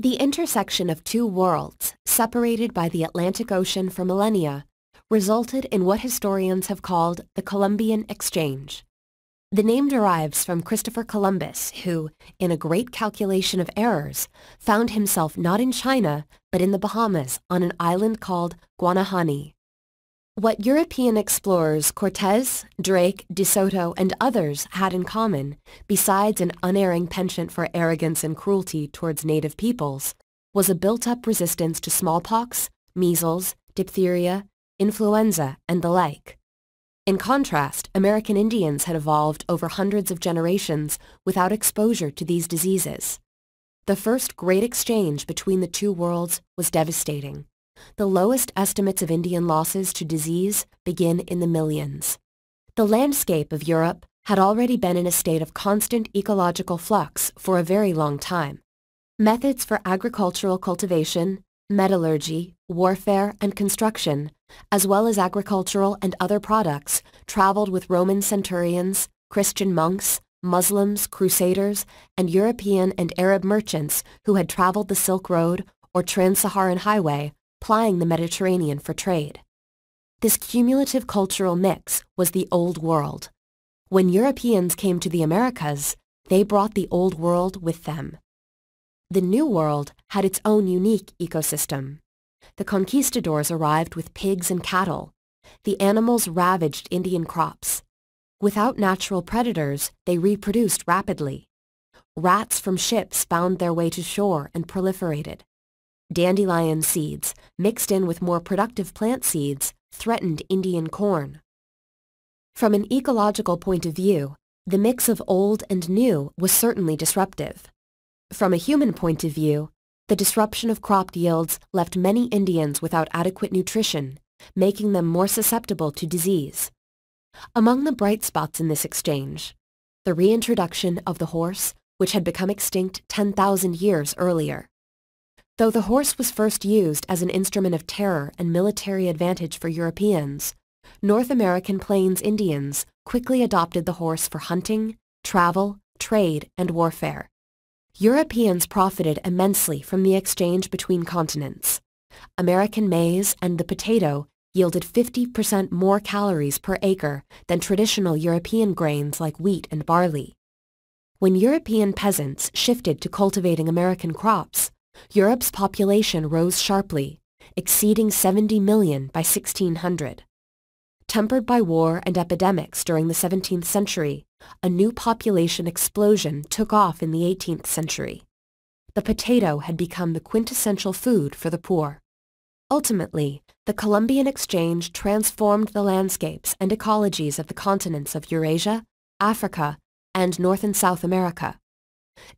The intersection of two worlds, separated by the Atlantic Ocean for millennia, resulted in what historians have called the Columbian Exchange. The name derives from Christopher Columbus, who, in a great calculation of errors, found himself not in China, but in the Bahamas on an island called Guanahani. What European explorers Cortés, Drake, De Soto, and others had in common, besides an unerring penchant for arrogance and cruelty towards native peoples, was a built-up resistance to smallpox, measles, diphtheria, influenza, and the like. In contrast, American Indians had evolved over hundreds of generations without exposure to these diseases. The first great exchange between the two worlds was devastating. The lowest estimates of Indian losses to disease begin in the millions. The landscape of Europe had already been in a state of constant ecological flux for a very long time. Methods for agricultural cultivation, metallurgy, warfare, and construction, as well as agricultural and other products, traveled with Roman centurions, Christian monks, Muslims, crusaders, and European and Arab merchants who had traveled the Silk Road or Trans-Saharan Highway, plying the Mediterranean for trade. This cumulative cultural mix was the Old World. When Europeans came to the Americas, they brought the Old World with them. The New World had its own unique ecosystem. The conquistadors arrived with pigs and cattle. The animals ravaged Indian crops. Without natural predators, they reproduced rapidly. Rats from ships found their way to shore and proliferated. Dandelion seeds, mixed in with more productive plant seeds, threatened Indian corn. From an ecological point of view, the mix of old and new was certainly disruptive. From a human point of view, the disruption of crop yields left many Indians without adequate nutrition, making them more susceptible to disease. Among the bright spots in this exchange, the reintroduction of the horse, which had become extinct 10,000 years earlier. Though the horse was first used as an instrument of terror and military advantage for Europeans, North American Plains Indians quickly adopted the horse for hunting, travel, trade, and warfare. Europeans profited immensely from the exchange between continents. American maize and the potato yielded 50% more calories per acre than traditional European grains like wheat and barley. When European peasants shifted to cultivating American crops, Europe's population rose sharply, exceeding 70 million by 1600. Tempered by war and epidemics during the 17th century, a new population explosion took off in the 18th century. The potato had become the quintessential food for the poor. Ultimately, the Columbian Exchange transformed the landscapes and ecologies of the continents of Eurasia, Africa, and North and South America.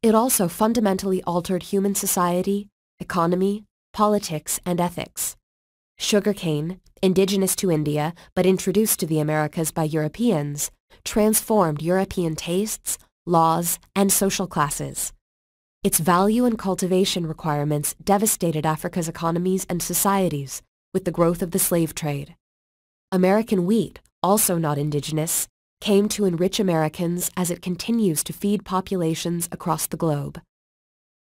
It also fundamentally altered human society, economy, politics, and ethics. Sugarcane, indigenous to India but introduced to the Americas by Europeans, transformed European tastes, laws, and social classes. Its value and cultivation requirements devastated Africa's economies and societies with the growth of the slave trade. American wheat, also not indigenous, came to enrich Americans as it continues to feed populations across the globe.